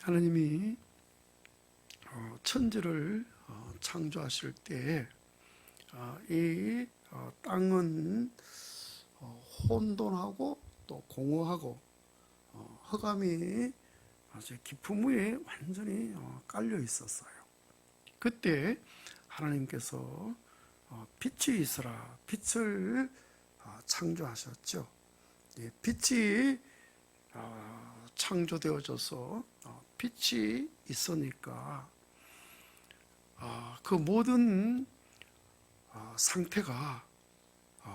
하나님이 천지를 창조하실 때 이 땅은 혼돈하고 또 공허하고 흑암이 아주 깊은 위에 완전히 깔려 있었어요. 그때 하나님께서 빛이 있으라, 빛을 창조하셨죠. 빛이 창조되어져서 빛이 있으니까 그 모든 상태가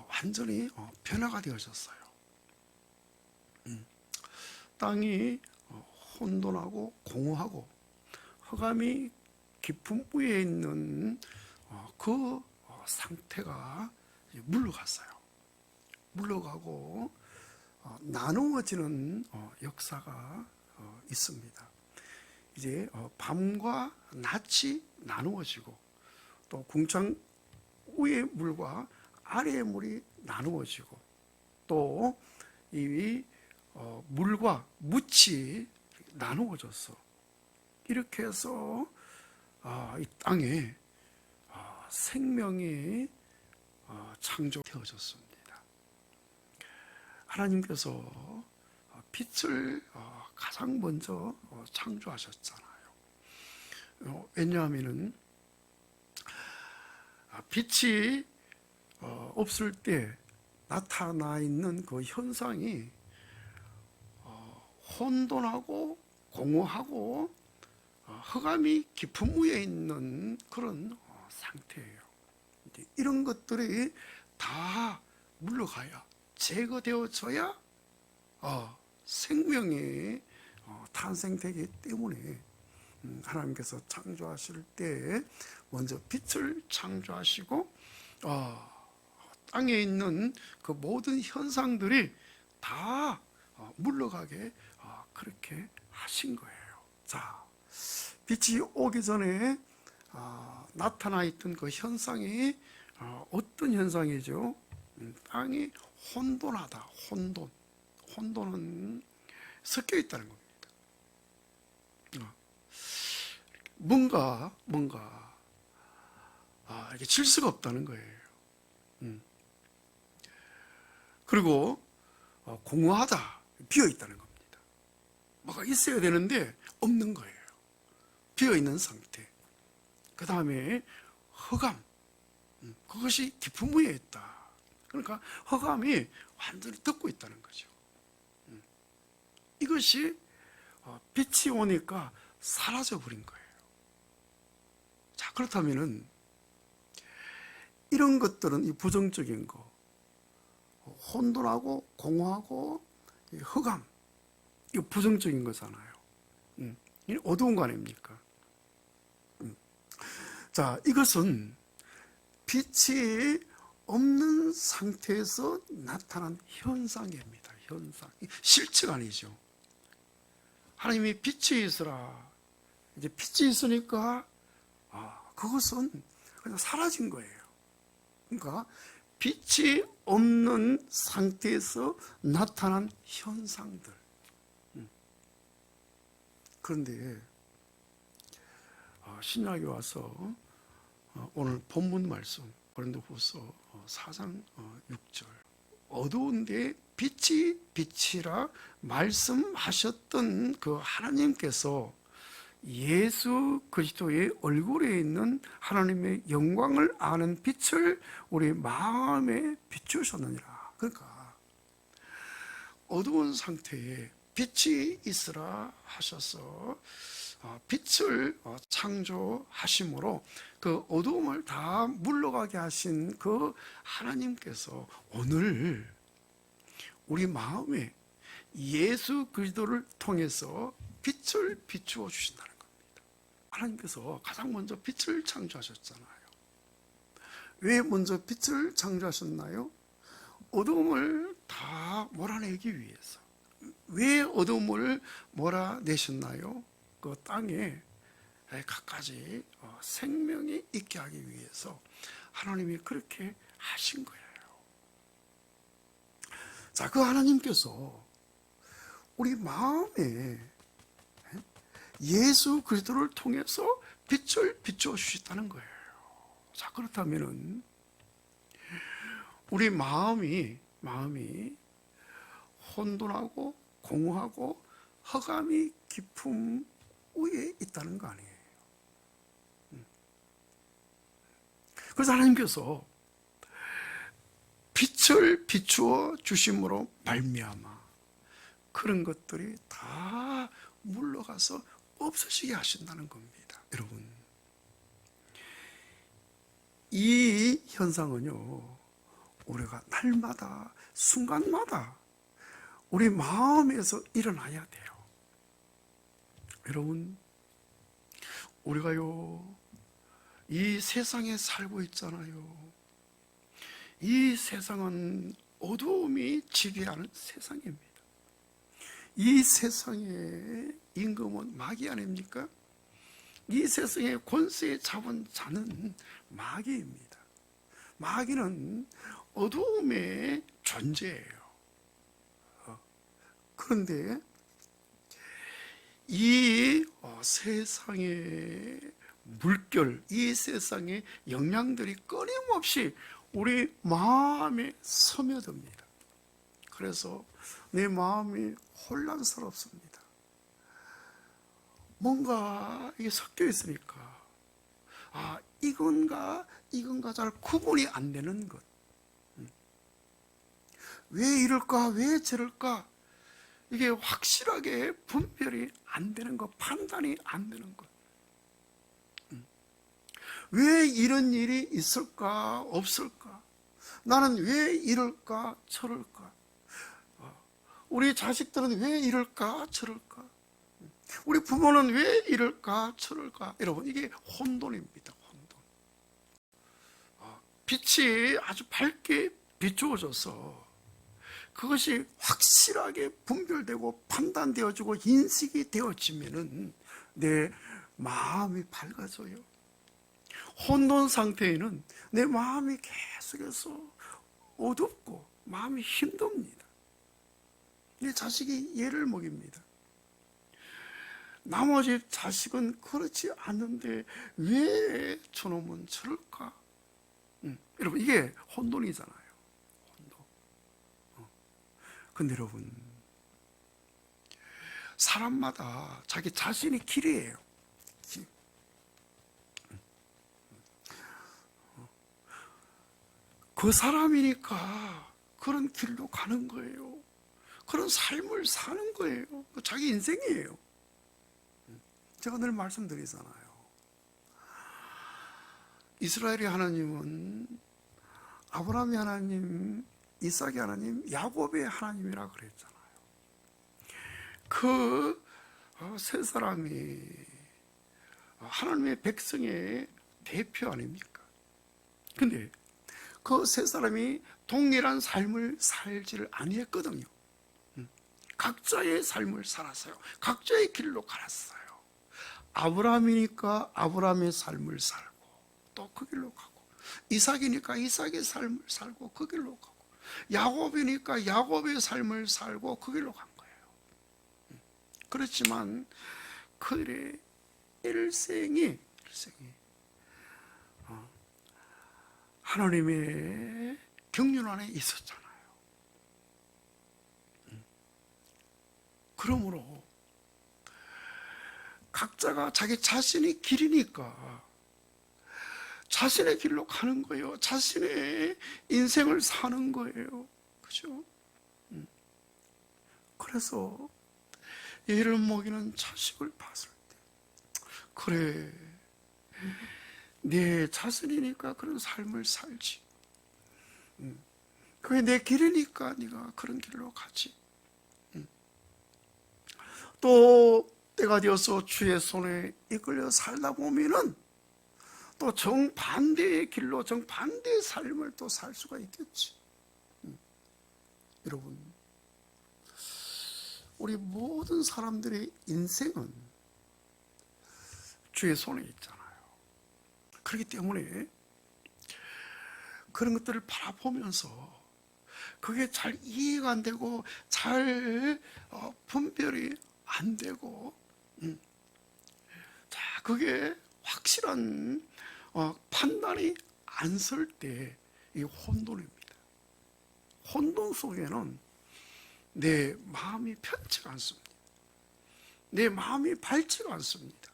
완전히 변화가 되어졌어요. 땅이 혼돈하고 공허하고 흑암이 깊은 위에 있는 그 상태가 물러갔어요. 물러가고 나누어지는 역사가 있습니다. 이제 밤과 낮이 나누어지고 또 궁창 위의 물과 아래의 물이 나누어지고 또 이 물과 묻이 나누어졌어. 이렇게 해서 이 땅에 생명이 창조되어졌습니다. 하나님께서 빛을 가장 먼저 창조하셨잖아요. 왜냐하면은 빛이 없을 때 나타나 있는 그 현상이 혼돈하고 공허하고 흑암이 깊은 위에 있는 그런 상태예요. 이런 것들이 다 물러가야, 제거되어져야 생명이 탄생되기 때문에 하나님께서 창조하실 때 먼저 빛을 창조하시고 땅에 있는 그 모든 현상들이 다 물러가게 그렇게 하신 거예요. 자, 빛이 오기 전에 나타나 있던 그 현상이 어떤 현상이죠? 땅이 혼돈하다. 혼돈은 섞여 있다는 겁니다. 뭔가 이게 질서가 없다는 거예요. 그리고 공허하다, 비어 있다는 겁니다. 뭐가 있어야 되는데 없는 거예요. 비어 있는 상태. 그 다음에 흑암, 그것이 깊은 위에 있다. 그러니까 흑암이 완전히 덮고 있다는 거죠. 이것이 빛이 오니까 사라져 버린 거예요. 자, 그렇다면은 이런 것들은 이 부정적인 거, 혼돈하고 공허하고 흑암, 이거 부정적인 거잖아요. 이 어두운 거 아닙니까? 자, 이것은 빛이 없는 상태에서 나타난 현상입니다. 현상. 실체가 아니죠. 하나님이 빛이 있으라. 이제 빛이 있으니까 그것은 그냥 사라진 거예요. 그러니까 빛이 없는 상태에서 나타난 현상들. 그런데 신약에 와서 오늘 본문 말씀 고린도후서 4장 6절 어두운데 빛이 빛이라 말씀하셨던 그 하나님께서 예수 그리스도의 얼굴에 있는 하나님의 영광을 아는 빛을 우리 마음에 비추셨느니라. 그러니까 어두운 상태에 빛이 있으라 하셔서 빛을 창조하심으로 그 어두움을 다 물러가게 하신 그 하나님께서 오늘 우리 마음에 예수 그리스도를 통해서 빛을 비추어 주신다는 겁니다. 하나님께서 가장 먼저 빛을 창조하셨잖아요. 왜 먼저 빛을 창조하셨나요? 어두움을 다 몰아내기 위해서. 왜 어두움을 몰아내셨나요? 그 땅에 갖가지 생명이 있게 하기 위해서 하나님이 그렇게 하신 거예요. 자, 그 하나님께서 우리 마음에 예수 그리스도를 통해서 빛을 비추어 주셨다는 거예요. 자, 그렇다면은 우리 마음이 혼돈하고 공허하고 허감이 깊음 위에 있다는 거 아니에요. 그래서 하나님께서 빛을 비추어 주심으로 말미암아 그런 것들이 다 물러가서 없어지게 하신다는 겁니다. 여러분, 이 현상은요, 우리가 날마다 순간마다 우리 마음에서 일어나야 돼요. 여러분, 우리가요 이 세상에 살고 있잖아요. 이 세상은 어두움이 지배하는 세상입니다. 이 세상의 임금은 마귀 아닙니까? 이 세상의 권세에 잡은 자는 마귀입니다. 마귀는 어두움의 존재예요. 그런데 이 세상의 물결, 이 세상의 영향들이 끊임없이 우리 마음에 스며듭니다. 그래서 내 마음이 혼란스럽습니다. 뭔가 이게 섞여 있으니까 이건가 잘 구분이 안 되는 것. 왜 이럴까 왜 저럴까 이게 확실하게 분별이 안 되는 것, 판단이 안 되는 것. 왜 이런 일이 있을까 없을까? 나는 왜 이럴까 저럴까? 우리 자식들은 왜 이럴까 저럴까? 우리 부모는 왜 이럴까 저럴까? 여러분, 이게 혼돈입니다. 혼돈. 빛이 아주 밝게 비추어져서 그것이 확실하게 분별되고 판단되어지고 인식이 되어지면은 내 마음이 밝아져요. 혼돈 상태에는 내 마음이 계속해서 어둡고 마음이 힘듭니다. 내 자식이 예를 먹입니다. 나머지 자식은 그렇지 않는데 왜 저놈은 저럴까? 여러분, 이게 혼돈이잖아요. 혼돈. 근데 여러분, 사람마다 자기 자신이 길이에요. 그 사람이니까 그런 길로 가는 거예요. 그런 삶을 사는 거예요. 자기 인생이에요. 제가 늘 말씀드리잖아요. 이스라엘의 하나님은 아브라함의 하나님, 이삭의 하나님, 야곱의 하나님이라 그랬잖아요. 그 세 사람이 하나님의 백성의 대표 아닙니까? 근데 그 세 사람이 동일한 삶을 살지를 아니했거든요. 각자의 삶을 살았어요. 각자의 길로 갈았어요. 아브라함이니까 아브라함의 삶을 살고 또 그 길로 가고, 이삭이니까 이삭의 삶을 살고 그 길로 가고, 야곱이니까 야곱의 삶을 살고 그 길로 간 거예요. 그렇지만 그들의 일생이 하나님의 경륜 안에 있었잖아요. 그러므로 각자가 자기 자신의 길이니까 자신의 길로 가는 거예요. 자신의 인생을 사는 거예요. 그죠? 그래서 예를 먹이는 자식을 봤을 때, 그래, 내 자신이니까 그런 삶을 살지. 그게 내 길이니까 네가 그런 길로 가지. 또 때가 되어서 주의 손에 이끌려 살다 보면은 또 정반대의 길로 정반대의 삶을 또 살 수가 있겠지. 여러분, 우리 모든 사람들의 인생은 주의 손에 있잖아요. 그렇기 때문에 그런 것들을 바라보면서 그게 잘 이해가 안 되고 잘 분별이 안 되고 그게 확실한 판단이 안 설 때 이 혼돈입니다. 혼돈 속에는 내 마음이 편치가 않습니다. 내 마음이 밝지가 않습니다.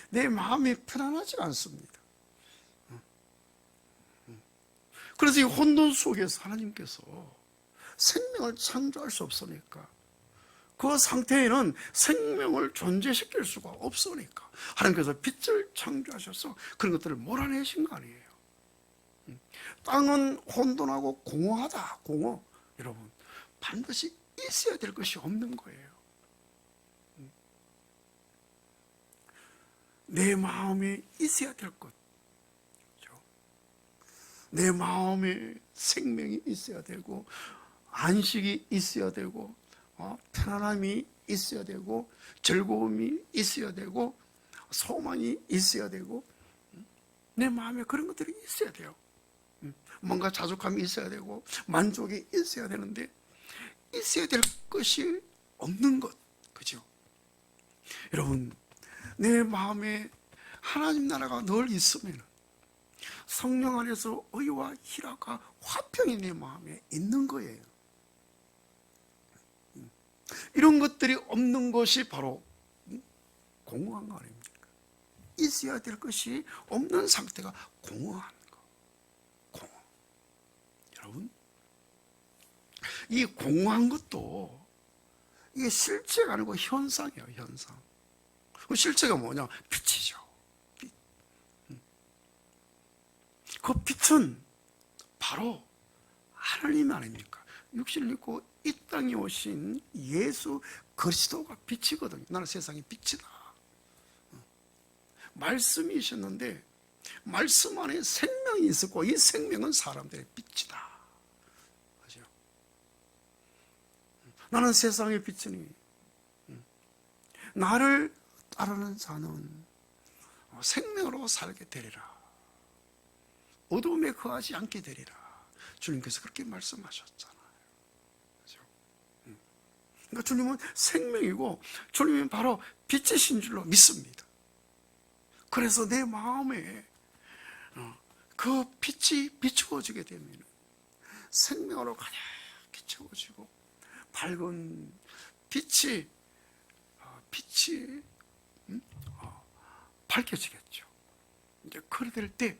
내 마음이 편안하지가 않습니다. 그래서 이 혼돈 속에서 하나님께서 생명을 창조할 수 없으니까, 그 상태에는 생명을 존재시킬 수가 없으니까 하나님께서 빛을 창조하셔서 그런 것들을 몰아내신 거 아니에요. 땅은 혼돈하고 공허하다. 공허. 여러분, 반드시 있어야 될 것이 없는 거예요. 내 마음이 있어야 될 것, 내 마음에 생명이 있어야 되고, 안식이 있어야 되고, 편안함이 있어야 되고, 즐거움이 있어야 되고, 소망이 있어야 되고, 내 마음에 그런 것들이 있어야 돼요. 뭔가 자족감이 있어야 되고, 만족이 있어야 되는데, 있어야 될 것이 없는 것, 그죠? 여러분, 내 마음에 하나님 나라가 늘 있으면 성령 안에서 의와 희락과 화평이 내 마음에 있는 거예요. 이런 것들이 없는 것이 바로 공허한 거 아닙니까? 있어야 될 것이 없는 상태가 공허한 거. 공허. 여러분, 이 공허한 것도 이게 실체가 아니고 현상이에요. 현상. 그 실체가 뭐냐? 빛이죠. 빛. 그 빛은 바로 하나님 아닙니까? 육신을 입고 이 땅에 오신 예수 그리스도가 빛이거든요. 나는 세상의 빛이다. 말씀이셨는데 말씀 안에 생명이 있었고, 이 생명은 사람들의 빛이다. 그죠? 나는 세상의 빛이니 나를 따르는 자는 생명으로 살게 되리라. 어둠에 거하지 않게 되리라. 주님께서 그렇게 말씀하셨잖아요. 그렇죠? 그러니까 주님은 생명이고 주님은 바로 빛이신 줄로 믿습니다. 그래서 내 마음에 그 빛이 비추어지게 되면 생명으로 가득히 채워지고 밝은 빛이 밝혀지겠죠. 이제 그래 될 때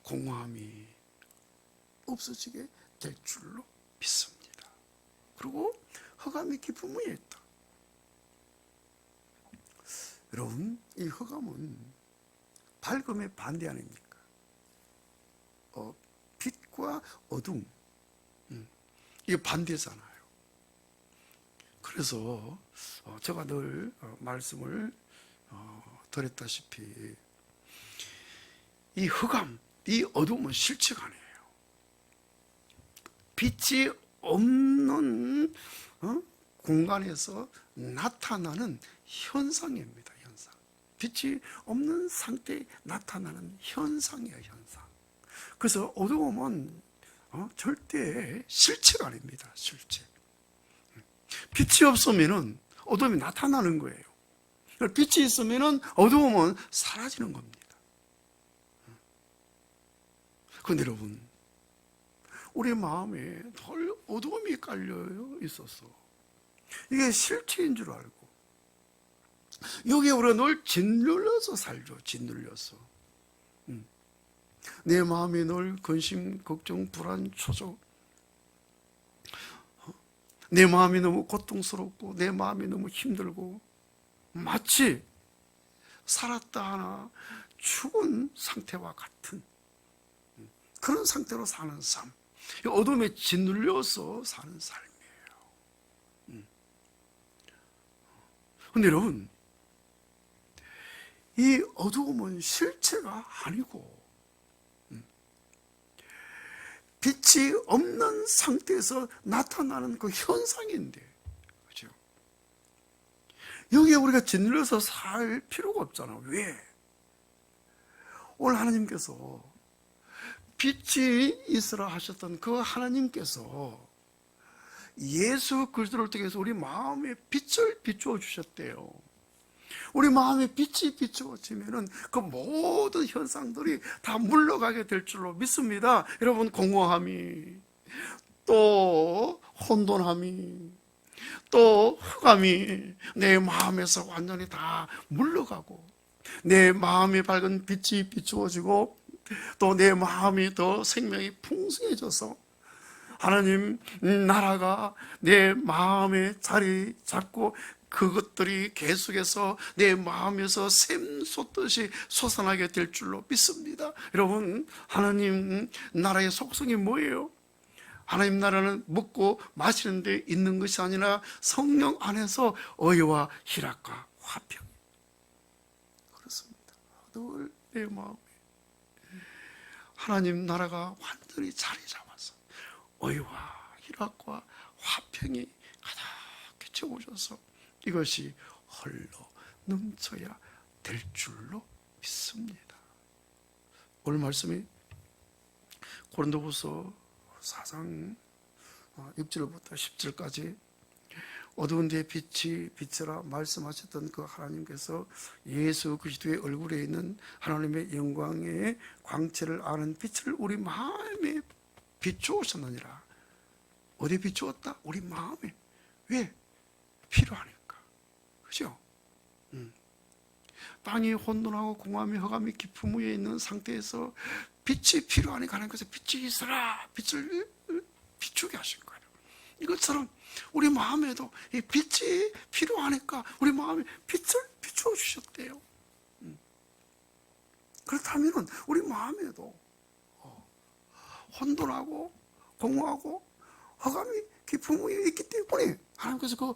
공허함이 없어지게 될 줄로 믿습니다. 그리고 흑암이 기쁨 위에 있다. 여러분, 이 흑암은 밝음의 반대 아닙니까? 빛과 어둠, 이게 반대잖아요. 그래서 제가 늘 말씀을 드렸다시피 이 흑암, 이 어둠은 실체가 아니에요. 빛이 없는 공간에서 나타나는 현상입니다. 현상. 빛이 없는 상태에 나타나는 현상이에요. 현상. 그래서 어두움은 절대 실체가 아닙니다. 실체. 빛이 없으면은 어둠이 나타나는 거예요. 빛이 있으면은 어두움은 사라지는 겁니다. 그런데 여러분, 우리 마음에 늘 어두움이 깔려 있어서 이게 실체인 줄 알고 여기에 우리가 늘 짓눌려서 살죠. 짓눌려서 내 마음이 늘 근심, 걱정, 불안, 초조, 내 마음이 너무 고통스럽고 내 마음이 너무 힘들고 마치 살았다 하나 죽은 상태와 같은 그런 상태로 사는 삶, 어둠에 짓눌려서 사는 삶이에요. 그런데 여러분, 이 어두움은 실체가 아니고 빛이 없는 상태에서 나타나는 그 현상인데, 그렇죠? 여기에 우리가 짓눌려서 살 필요가 없잖아. 왜? 오늘 하나님께서 빛이 있으라 하셨던 그 하나님께서 예수 그리스도를 통해서 우리 마음에 빛을 비추어 주셨대요. 우리 마음에 빛이 비추어지면은 그 모든 현상들이 다 물러가게 될 줄로 믿습니다. 여러분, 공허함이, 또 혼돈함이, 또 흑암이 내 마음에서 완전히 다 물러가고, 내 마음이 밝은 빛이 비추어지고, 또 내 마음이 더 생명이 풍성해져서 하나님 나라가 내 마음에 자리 잡고, 그것들이 계속해서 내 마음에서 샘솟듯이 솟아나게 될 줄로 믿습니다. 여러분, 하나님 나라의 속성이 뭐예요? 하나님 나라는 먹고 마시는 데 있는 것이 아니라 성령 안에서 의와 희락과 화평. 그렇습니다. 늘 내 마음에 하나님 나라가 완전히 자리 잡아서 의와 희락과 화평이 가득히 채워져서 이것이 헐로 넘쳐야 될 줄로 믿습니다. 오늘 말씀이 고린도후서 4장 6절부터 10절까지 어두운 데에 빛이 비쳐라 말씀하셨던 그 하나님께서 예수 그리스도의 얼굴에 있는 하나님의 영광의 광채를 아는 빛을 우리 마음에 비추었느니라. 어디에 비추었다? 우리 마음에. 왜? 필요하니까. 그죠? 땅이 혼돈하고 공허함이 흑암이 깊음 위에 있는 상태에서 빛이 필요하니까 하나님께서 빛이 있어라, 빛을 비추게 하신 거예요. 이것처럼 우리 마음에도 이 빛이 필요하니까 우리 마음에 빛을 비추어 주셨대요. 그렇다면 우리 마음에도 혼돈하고 공허하고 흑암이 깊은 위에 있기 때문에 하나님께서 그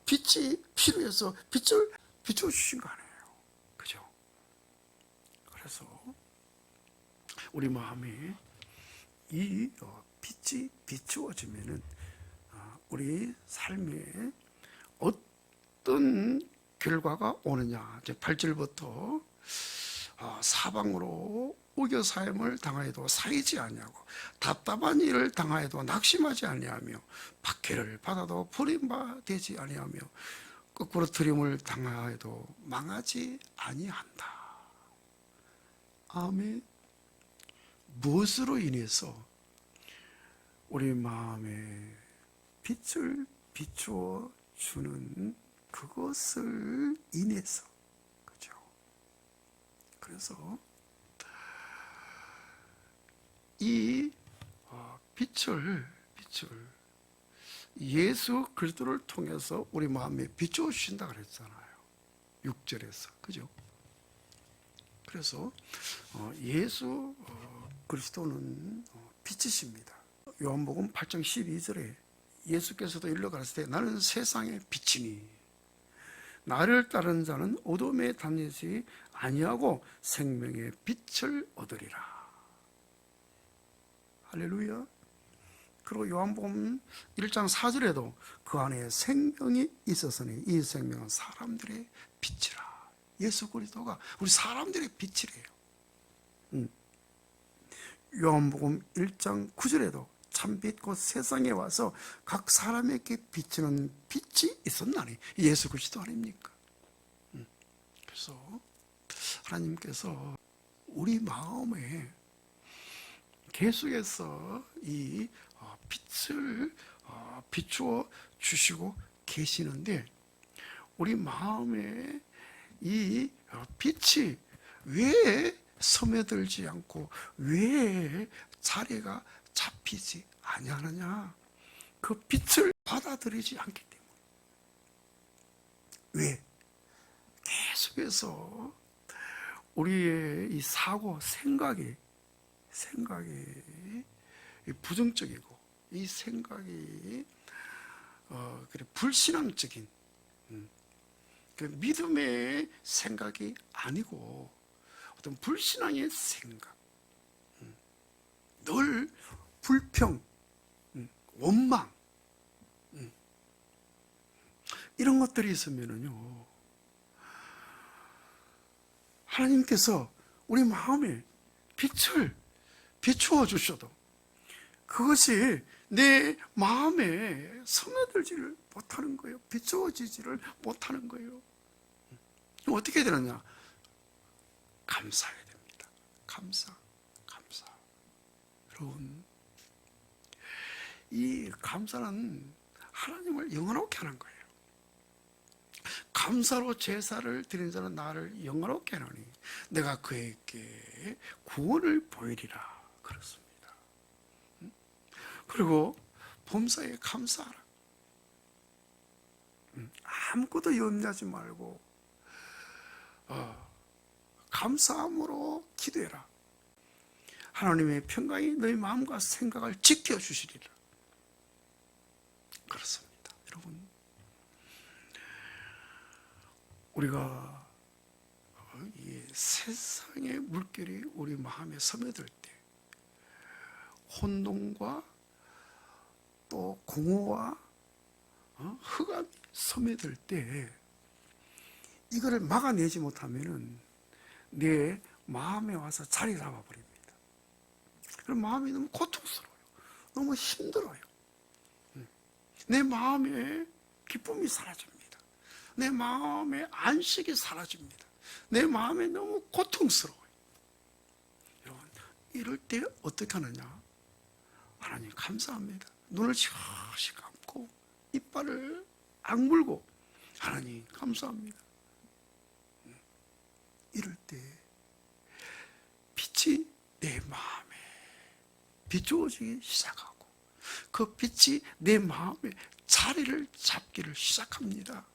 빛이 필요해서 빛을 비추어 주신 거 아니에요. 그죠? 그래서 우리 마음에 이 빛이 비추어지면은 우리 삶에 어떤 결과가 오느냐. 이제 8절부터 사방으로 우겨사임을 당하여도 사이지 아니하고 답답한 일을 당하여도 낙심하지 아니하며 박해를 받아도 버림받지 아니하며 거꾸로 트림을 당하여도 망하지 아니한다. 아멘. 무엇으로 인해서 우리 마음에 빛을 비추어 주는 그것을 인해서, 그죠? 그래서 이 빛을 예수 그리스도를 통해서 우리 마음에 비추어 주신다 그랬잖아요. 6절에서, 그죠? 그래서 예수 그리스도는 빛이십니다. 요한복음 8장 12절에 예수께서도 일러 가라사대 나는 세상의 빛이니 나를 따르는 자는 어둠에 다니지 아니하고 생명의 빛을 얻으리라. 할렐루야. 그리고 요한복음 1장 4절에도 그 안에 생명이 있었으니 이 생명은 사람들의 빛이라. 예수 그리스도가 우리 사람들의 빛이래요. 요한복음 1장 9절에도 참빛 곧 세상에 와서 각 사람에게 비치는 빛이 있었나니 예수 그리스도 아닙니까? 그래서 하나님께서 우리 마음에 계속해서 이 빛을 비추어 주시고 계시는데 우리 마음에 이 빛이 왜 스며들지 않고 왜 자리가 잡히지 아니하느냐? 그 빛을 받아들이지 않기 때문에. 왜? 계속해서 우리의 이 사고, 생각이 부정적이고 이 생각이 그래 불신앙적인 그 믿음의 생각이 아니고 어떤 불신앙의 생각, 늘 불평, 원망, 이런 것들이 있으면은요, 하나님께서 우리 마음에 빛을 비추어 주셔도 그것이 내 마음에 스며들지를 못하는 거예요. 비추어지지를 못하는 거예요. 어떻게 되느냐? 감사해야 됩니다. 감사. 여러분, 이 감사는 하나님을 영원하게 하는 거예요. 감사로 제사를 드리는 자는 나를 영원하게 하노니 내가 그에게 구원을 보이리라. 그렇습니다. 그리고 범사에 감사하라. 아무것도 염려하지 말고 감사함으로 기도해라. 하나님의 평강이 너희 마음과 생각을 지켜주시리라. 그렇습니다. 여러분, 우리가 이 세상의 물결이 우리 마음에 스며들 때, 혼돈과 또 공허와 흑암이 스며들 때, 이거를 막아내지 못하면은 내 마음에 와서 자리 잡아버립니다. 그럼 마음이 너무 고통스러워요. 너무 힘들어요. 내 마음에 기쁨이 사라집니다. 내 마음에 안식이 사라집니다. 내 마음에 너무 고통스러워요. 여러분, 이럴 때 어떻게 하느냐? 하나님 감사합니다. 눈을 시원시 감고 이빨을 악물고 하나님 감사합니다. 이럴 때 빛이 내 마음에 비추어지기 시작하고 그 빛이 내 마음에 자리를 잡기를 시작합니다.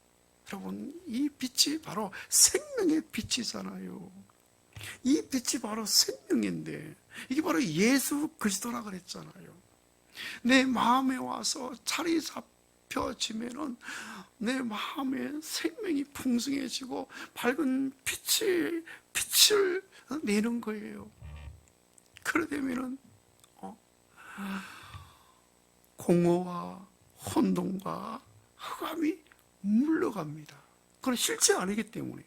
여러분, 이 빛이 바로 생명의 빛이잖아요. 이 빛이 바로 생명인데 이게 바로 예수 그리스도라 그랬잖아요. 내 마음에 와서 자리 잡혀지면은 내 마음에 생명이 풍성해지고 밝은 빛을 내는 거예요. 그러되면은 공허와 혼돈과 흑암이 물러갑니다. 그건 실제 아니기 때문에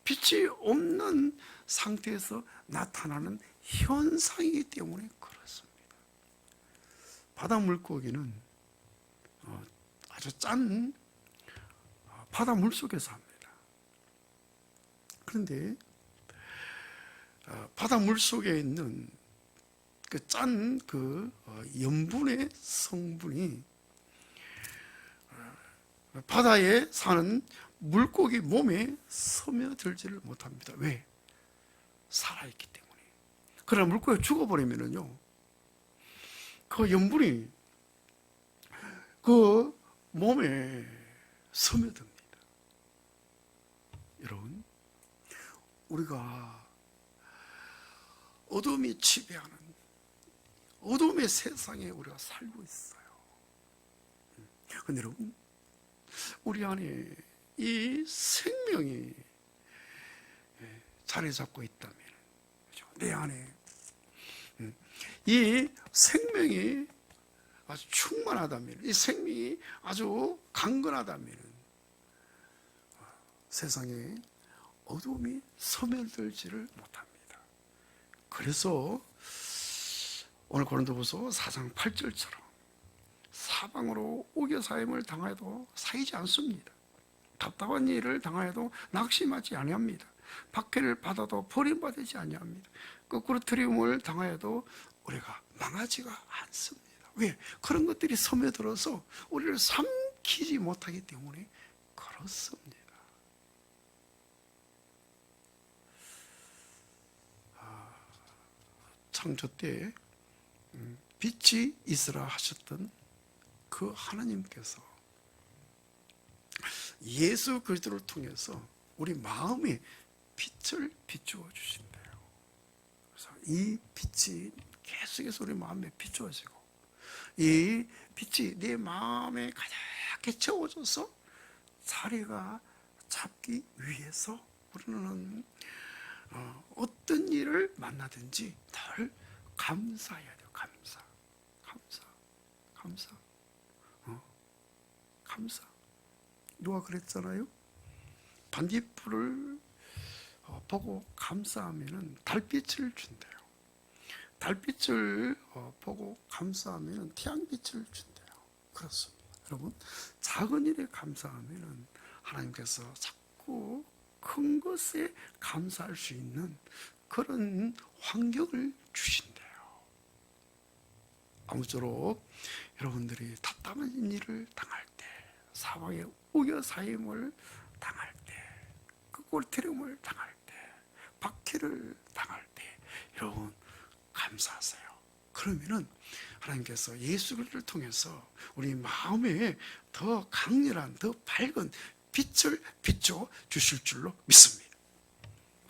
빛이 없는 상태에서 나타나는 현상이기 때문에 그렇습니다. 바다 물고기는 아주 짠 바다 물속에 삽니다. 그런데 바다 물속에 있는 그 짠 염분의 성분이 바다에 사는 물고기 몸에 스며들지를 못합니다. 왜? 살아있기 때문에. 그러나 물고기가 죽어버리면은요, 그 염분이 그 몸에 스며듭니다. 여러분, 우리가 어둠이 지배하는 어둠의 세상에 우리가 살고 있어요. 그런데 여러분, 우리 안에 이 생명이 자리 잡고 있다면, 내 안에 이 생명이 아주 충만하다면, 이 생명이 아주 강건하다면 세상에 어둠이 스며들지를 못합니다. 그래서 오늘 고린도후서 4장 8절처럼 사방으로 우겨사임을 당하여도 사이지 않습니다. 답답한 일을 당하여도 낙심하지 아니합니다. 박해를 받아도 버림받지 아니합니다. 거꾸로 트림을 당하여도 우리가 망하지가 않습니다. 왜? 그런 것들이 스며들어서 우리를 삼키지 못하기 때문에 그렇습니다. 창조 때 빛이 있으라 하셨던 그 하나님께서 예수 그리스도를 통해서 우리 마음에 빛을 비추어 주신대요. 그래서 이 빛이 계속해서 우리 마음에 비추어지고 이 빛이 내 마음에 가득히 채워져서 자리가 잡기 위해서 우리는 어떤 일을 만나든지 늘 감사해야 돼요. 감사. 누가 그랬잖아요? 반딧불을 보고 감사하면 달빛을 준대요. 달빛을 보고 감사하면 태양빛을 준대요. 그렇습니다. 여러분, 작은 일에 감사하면 하나님께서 자꾸 작고 큰 것에 감사할 수 있는 그런 환경을 주신대요. 아무쪼록 여러분들이 답답한 일을 당할 때, 사방에 우겨사임을 당할 때, 그 꼴트림을 당할 때, 박해를 당할 때 여러분 감사하세요. 그러면은 하나님께서 예수 그리스도를 통해서 우리 마음에 더 강렬한, 더 밝은 빛을 비춰 주실 줄로 믿습니다.